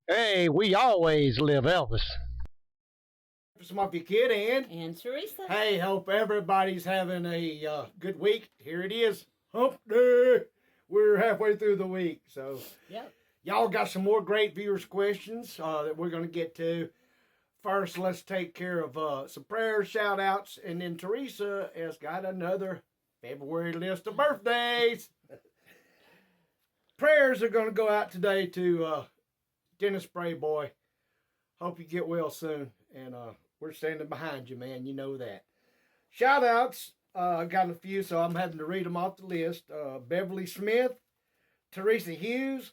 Hey, we always live Elvis. It's Mafia Kid And Teresa. hey, hope everybody's having a good week. Here it is, Hump Day. We're halfway through the week, so Yep. y'all got some more great viewers' questions that we're going to get to. First, let's take care of some prayers, shout outs, and then Teresa has got another February list of birthdays. Prayers are going to go out today to Dennis Spray Boy. Hope you get well soon, and we're standing behind you, man. You know that. Shout outs, I got a few, so I'm having to read them off the list. Beverly Smith, Teresa Hughes,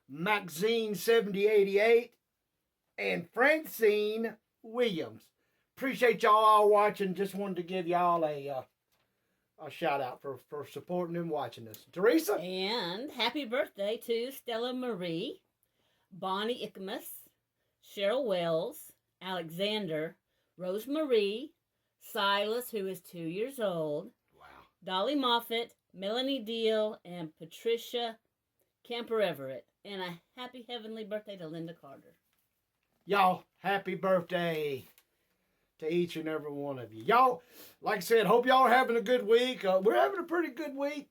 Maxine7088, and Francine Williams. Appreciate y'all all watching. Just wanted to give y'all a shout out for supporting and watching us. Teresa? And happy birthday to Stella Marie, Bonnie Ickmus, Cheryl Wells, Alexander, Rose Marie, Silas, who is 2 years old, Wow. Dolly Moffat, Melanie Deal, and Patricia Camper Everett. And a happy heavenly birthday to Linda Carter. Y'all, happy birthday to each and every one of you. Y'all, like I said, hope y'all are having a good week. We're having a pretty good week.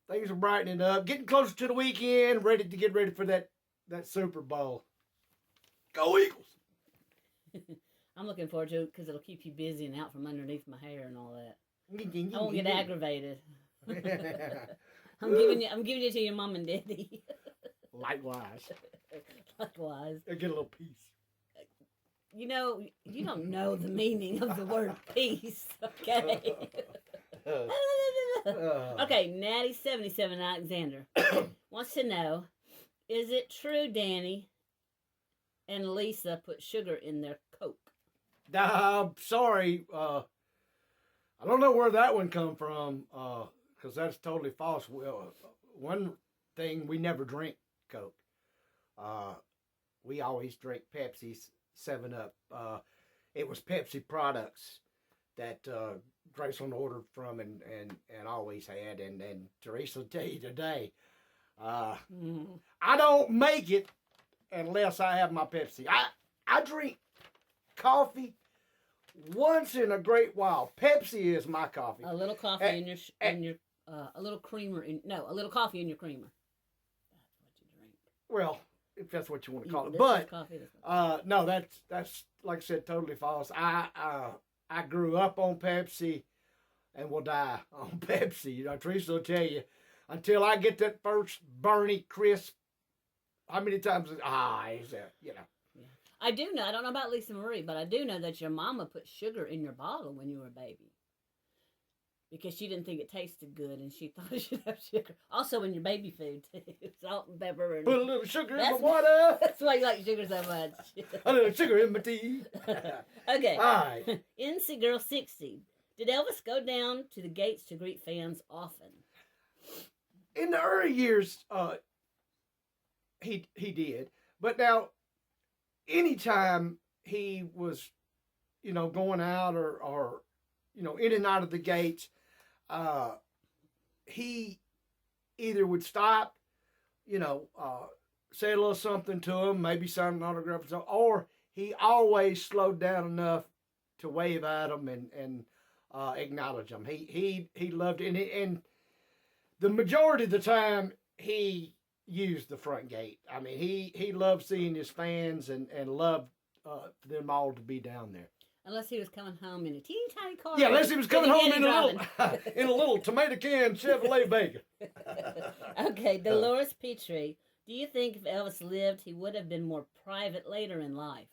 Things are brightening up. Getting closer to the weekend. Ready to get ready for that Super Bowl. Go Eagles! I'm looking forward to it because it'll keep you busy and out from underneath my hair and all that. I won't get aggravated. I'm giving it to your mom and daddy. Likewise. Likewise. I get a little peace. You know, you don't know the meaning of the word peace, okay? Okay, Natty77 Alexander wants to know, is it true Danny and Lisa put sugar in their Coke? Sorry. I don't know where that one come from, because that's totally false. One thing, we never drink Coke. We always drink Pepsi's 7-Up. It was Pepsi products that Grayson ordered from and always had. And Teresa will tell you today, I don't make it unless I have my Pepsi. I drink coffee once in a great while. Pepsi is my coffee. A little coffee in your a little creamer in a little coffee in your creamer. That's what you drink. Well, if that's what you want to call it. This But is coffee, no, that's like I said, totally false. I grew up on Pepsi and will die on Pepsi. You know, Teresa will tell you, until I get that first Bernie crisp. How many times is that? You know. Yeah. I do know. I don't know about Lisa Marie, but I do know that your mama put sugar in your bottle when you were a baby. Because she didn't think it tasted good, and she thought it should have sugar. Also in your baby food too, salt and pepper. And put a little sugar in my water. That's why you like sugar so much. A little sugar in my tea. Okay. All right. NC Girl 60. Did Elvis go down to the gates to greet fans often? In the early years, he did. But now, anytime he was, going out or in and out of the gates, he either would stop, say a little something to him, maybe sign an autograph or something, or he always slowed down enough to wave at him and acknowledge him. He loved it, and the majority of the time he used the front gate. I mean, he loved seeing his fans and loved them all to be down there. Unless he was coming home in a teeny tiny car. Yeah, unless he was coming home in a little tomato can Chevrolet Vega. Okay, Dolores Petrie. Do you think if Elvis lived, he would have been more private later in life?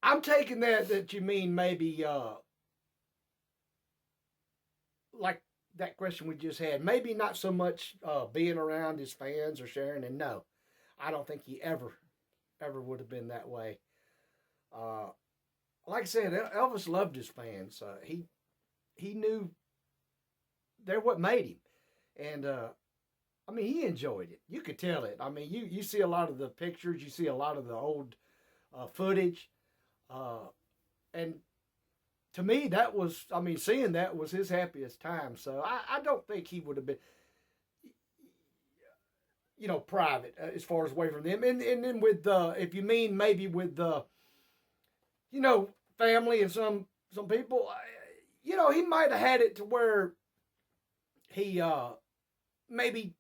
I'm taking that you mean maybe like that question we just had. Maybe not so much being around his fans or sharing. And no, I don't think he ever would have been that way. Like I said, Elvis loved his fans. He knew they're what made him, and I mean, he enjoyed it. You could tell it. I mean, you see a lot of the pictures, you see a lot of the old footage, and to me, that was, I mean, seeing that was his happiest time. So I don't think he would have been. private as far as away from them. And then with if you mean maybe with family and some people, he might have had it to where he maybe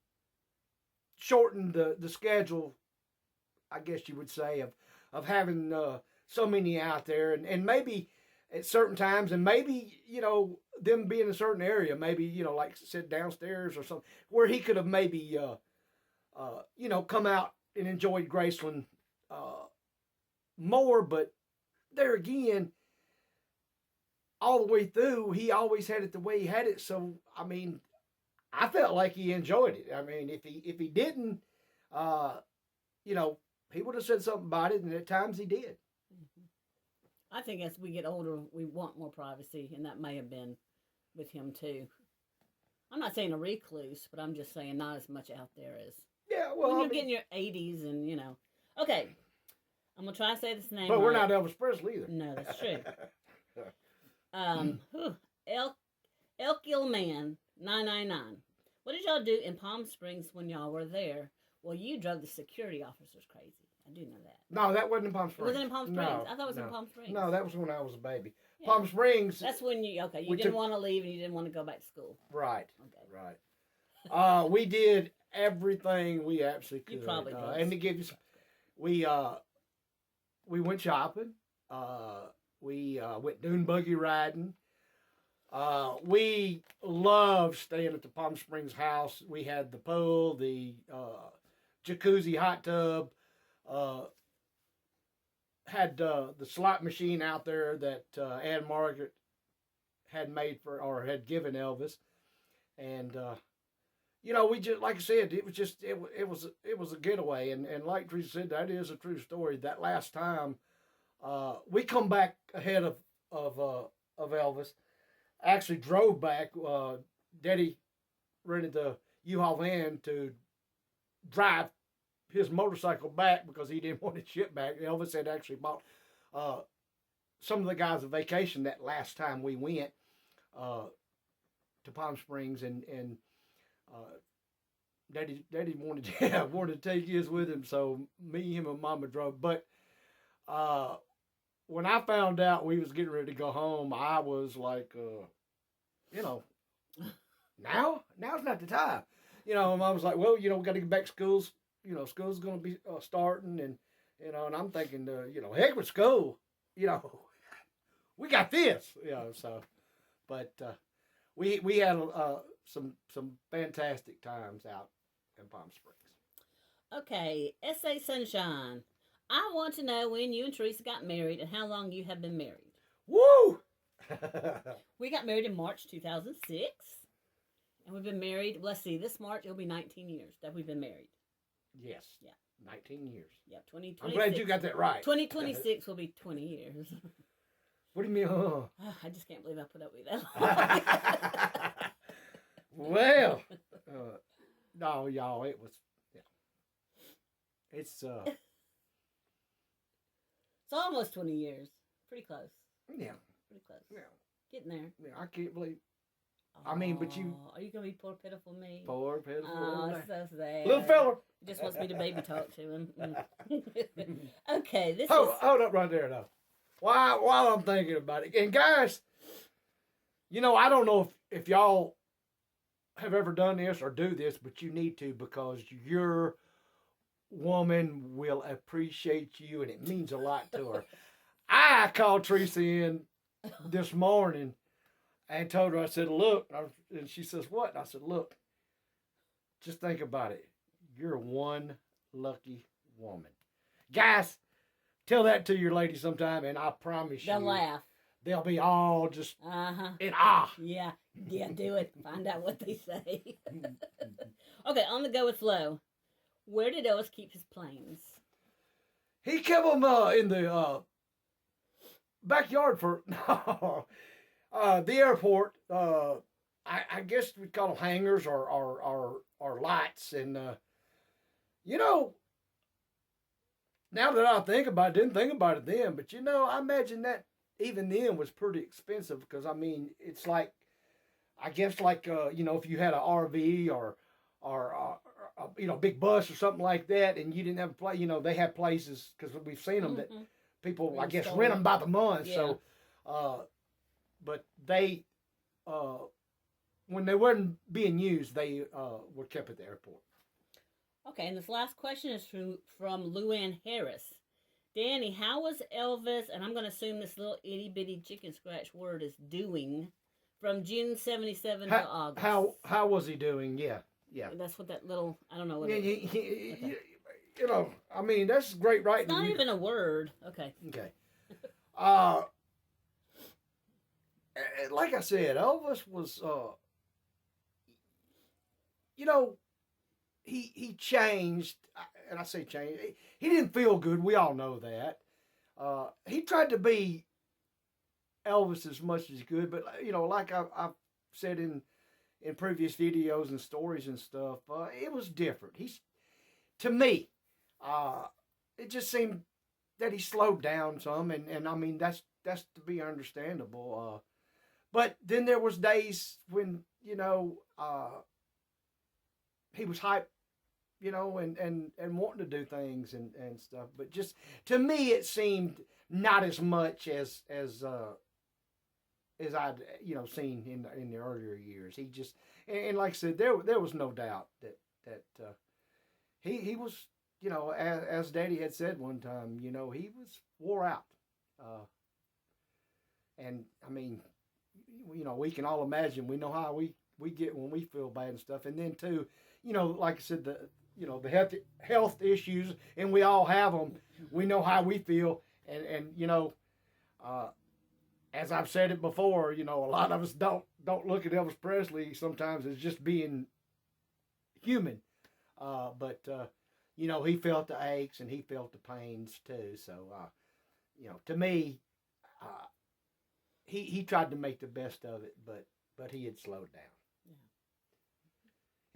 shortened the schedule, I guess you would say, of having so many out there, and maybe at certain times, and maybe them being in a certain area, maybe like sit downstairs or something, where he could have maybe come out and enjoyed Graceland more. But there again, all the way through, he always had it the way he had it. So I mean, I felt like he enjoyed it. I mean, if he didn't, he would have said something about it, and at times he did. I think as we get older, we want more privacy, and that may have been with him too. I'm not saying a recluse, but I'm just saying not as much out there as when you're getting your 80s, and Okay, I'm gonna try to say this name. But we're not Elvis Presley either. No, that's true. Elkilman 999. What did y'all do in Palm Springs when y'all were there? Well, you drove the security officers crazy. I do know that. No, that wasn't in Palm Springs. It wasn't in Palm Springs? No, I thought it was in Palm Springs. No, that was when I was a baby. Yeah. Palm Springs. That's when you didn't want to leave and you didn't want to go back to school. Right. Okay. Right. We did everything we absolutely could. You probably did. And to give you some, we went shopping. We went dune buggy riding. We loved staying at the Palm Springs house. We had the pool, the jacuzzi, hot tub. Had the slot machine out there that Ann Margaret had made had given Elvis, and we just, like I said, it was a getaway, and like Teresa said, that is a true story. That last time, we come back ahead of Elvis. Actually drove back. Daddy rented the U-Haul van to drive his motorcycle back because he didn't want it shipped back. Elvis had actually bought some of the guys a vacation that last time we went to Palm Springs, and Daddy wanted to take his with him, so me, him, and Mama drove. But when I found out we was getting ready to go home, I was like, now's not the time. I was like, well, we got to get back to schools. School's going to be starting, and and I'm thinking, heck with school, we got this, So, but we had some fantastic times out in Palm Springs. Okay, S.A. Sunshine. I want to know when you and Teresa got married and how long you have been married. Woo! We got married in March 2006. And we've been married, let's see, this March it'll be 19 years that we've been married. Yes. Yeah. 19 years. Yeah, 2026. I'm glad you got that right. 2026 will be 20 years. What do you mean, huh? I just can't believe I put up with that long. Well, no, y'all, it was, It's almost 20 years. Pretty close. Yeah. Pretty close. Yeah. Getting there. Yeah, I can't believe. I mean, but you. Are you going to be poor, pitiful me? Poor, pitiful. Oh, so sad. Little fella. He just wants me to baby talk to him. Okay, Hold up right there, though. While I'm thinking about it. And guys, I don't know if y'all have ever done this or do this, but you need to, because your woman will appreciate you, and it means a lot to her. I called Teresa in this morning and told her, I said, look, and she says, what? And I said, look, just think about it. You're one lucky woman. Guys, tell that to your lady sometime, and I promise they'll you. laugh. They'll be all just in awe. Yeah, do it. Find out what they say. Okay, on the go with Flo. Where did Elvis keep his planes? He kept them in the backyard for the airport. I guess we'd call them hangars or lights. And, now that I think about it, didn't think about it then, but, I imagine that even then was pretty expensive, because, I mean, it's like, I guess like, if you had an RV or big bus or something like that, and you didn't have a place. They had places because we've seen them that people, I guess, rent them by the month. Yeah. So, but they, when they weren't being used, they were kept at the airport. Okay, and this last question is from Luann Harris. Danny, how was Elvis, and I'm going to assume this little itty-bitty chicken scratch word is doing, from June 77 to August? How was he doing? Yeah. That's what that little, I don't know what it is. Okay. I mean, that's great writing. It's not even a word. Okay. Like I said, Elvis was, he changed, and I say changed. He didn't feel good. We all know that. He tried to be Elvis as much as he could, but like I've said in previous videos and stories and stuff, it was different. To me, it just seemed that he slowed down some, and I mean that's to be understandable. But then there was days when he was hyped, and wanting to do things and stuff. But just to me, it seemed not as much as I'd seen in the earlier years. He just, and like I said, there was no doubt that he was, as Daddy had said one time, he was wore out. And I mean, we can all imagine. We know how we get when we feel bad and stuff. And then too, like I said, the health issues, and we all have them. We know how we feel, and as I've said it before, a lot of us don't look at Elvis Presley sometimes as just being human, but he felt the aches and he felt the pains too. So to me, he tried to make the best of it, but he had slowed down.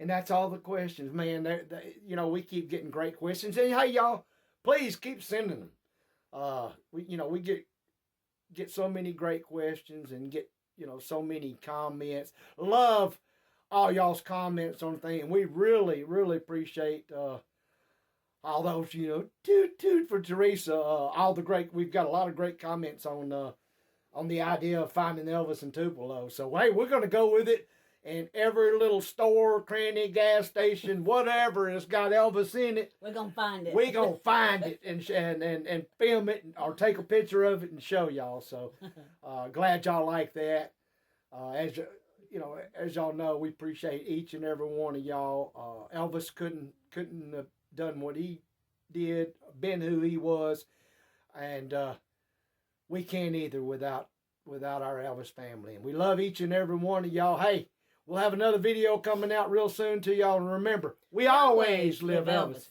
And that's all the questions, man. We keep getting great questions, and hey, y'all, please keep sending them. We get so many great questions and get so many comments. Love all y'all's comments on things, and we really appreciate all those. Toot for Teresa. We've got a lot of great comments on the idea of finding Elvis in Tupelo. So hey, we're gonna go with it. And every little store, cranny, gas station, whatever has got Elvis in it, we're gonna find it. We're gonna find it and film it or take a picture of it and show y'all. So glad y'all like that. As y'all know, we appreciate each and every one of y'all. Elvis couldn't have done what he did, been who he was, and we can't either without our Elvis family. And we love each and every one of y'all. Hey. We'll have another video coming out real soon to y'all. And remember, we always live Elvis.